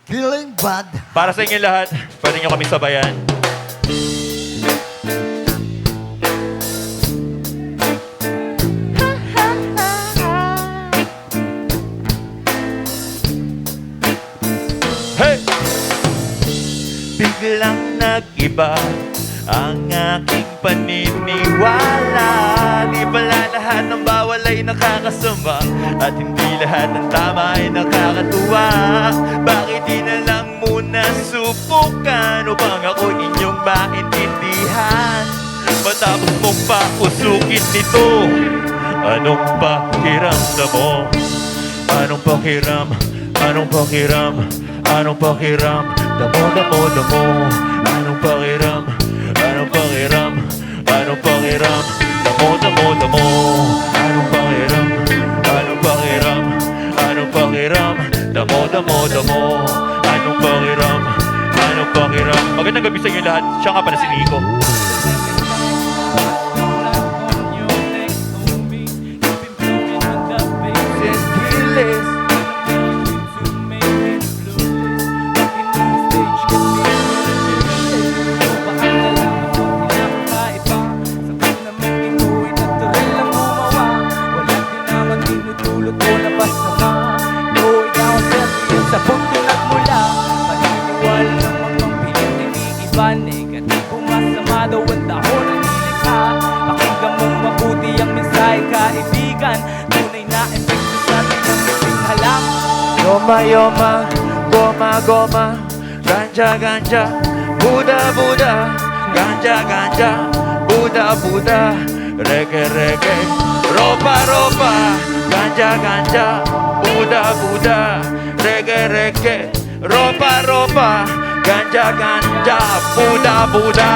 Feeling bad. Para sa inyo lahat, pwede nyo kami sabayan. Hey! Biglang nag-iba ang aking paniniwala. Di pala lahat ng bawal ay nakakasama, at hindi lahat ng tama ay nakakatuwa. Bakit di na lang muna subukan upang ako inyong maintindihan? Matapos mong pausukin nito, anong pakiramdam mo? Anong pakiram? Anong pakiram? Anong pakiram? Damo, damo, damo. Anong pakiram? Anong pakiram? Anong pakiram? Damo, damo, damo. Anong pakiram? Anong pakiram? Anong pakiram? Damo, damo, damo. Anong pakiram? Anong pakiram? Magandang gabi sa inyo lahat. Siya nga pala si Nico. Negatibo masama daw ang dahon ng nilikha. Pakinggan mong mabuti ang mensahe, kaibigan. Tunay na epekto sa atin ang isang halang. Yoma, yoma, goma, goma. Ganja, ganja, Buddha, Buddha. Ganja, ganja, Buddha, Buddha. Reggae, reggae, ropa, ropa. Ganja, ganja, Buddha, Buddha. Reggae, reggae, ropa, ropa. Ganja, ganja, Buddha, Buddha.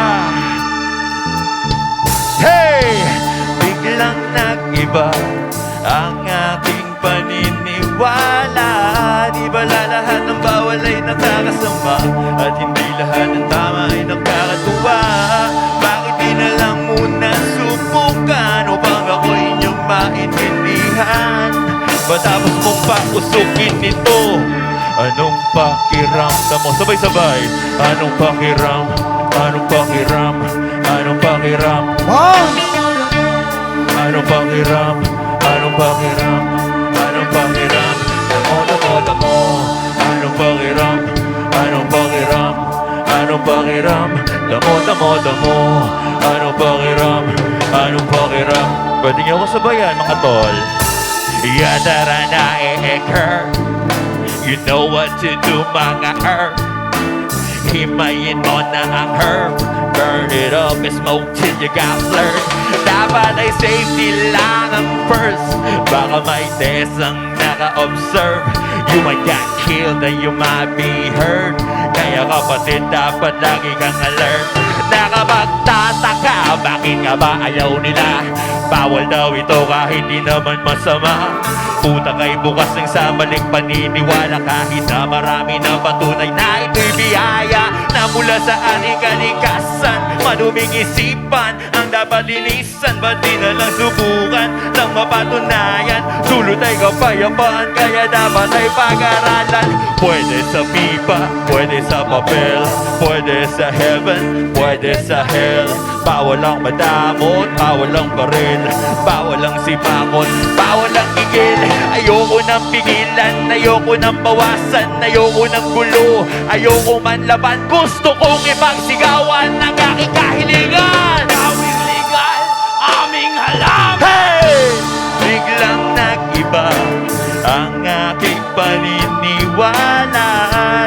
Hey! Biglang nag-iba ang aking paniniwala. Di bala lahat ng bawal ay nakakasama, at hindi lahat ng tama ay nakakatuwa. Bakit di na lang muna subukan upang ako inyong maintindihan? Matapos mong pausukin nito, anong pakiramdam mo? Sabay-sabay. Anong pakiram? Anong pakiram? Anong pakiram? Wow! Anong pakiram? Anong pakiram? Anong pakiram? Damo, damo, damo. Anong pakiram? Anong pakiram? Anong pakiram? Damo, damo, damo. Anong pakiram? Anong pakiram? Pwede niyo ako sabayan, mga tol. Yadara na e-eker. You know what to do, mga herb. Himayin mo na ang herb. Burn it up and smoke till you got flirt. Dapat ay safety lang ang first. Baka may test ang naka-observe. You might get killed and you might be hurt. Kaya kapatid, dapat lagi kang alert. Nakapagtataka, bakit nga ba ayaw nila? Bawal daw ito kahit di naman masama. Puta kay bukas ng samaling paniniwala, kahit na marami na patunay na ito'y biyaya na mula sa ating kalikasan. Maduming isipan ang dapat linisan, ba't di na lang subukan ng mapatunayan? Dulot ay kapayapaan, kaya dapat ay pag-aralan. Pwede sa pipa, pwede sa papel, pwede sa heaven, pwede sa hell. Bawal ang madamot, bawal ang baril, bawal ang sipakot, bawal ang igil. Ayoko nang pigilan, ayoko nang bawasan, ayoko nang gulo, ayoko man laban. Gusto kong ipagsigawan ng aking kahilingan. Gawing legal, aming halaman. Hey! Biglang nag-iba ang aking paniniwala.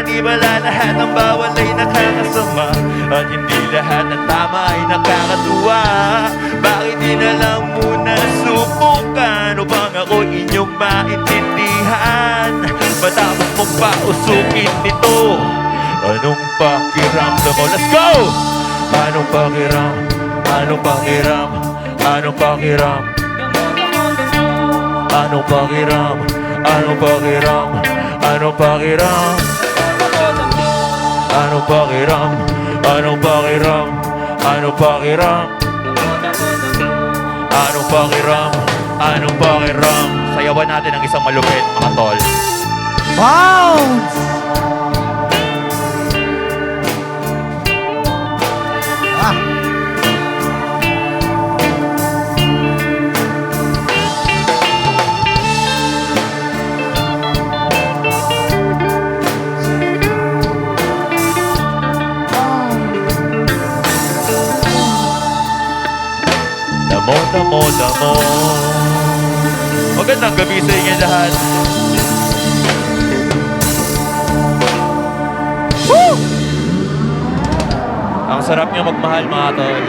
Di bala lahat ng bawal ay nakakasama, at hindi lahat ng tama ay nakakatuwa. Bakit di na lang muna subukan upang ako inyong maintindihan? Matapos mong pausukin nito, anong pakiramdam mo? Let's go! Anong pakiram? Anong pakiram? Anong pakiram? Anong pakiram? Anong pakiram? Anong pakiram? Anong pakiram? Anong pakiram? Anong pakiram? Anong pakiram? Anong pakiram? Sayawan natin ang isang malupit, mga tol. Bounce! damo-damo. Magandang gabi sa inyo lahat. Woo! Ang sarap niyo magmahal mga tol.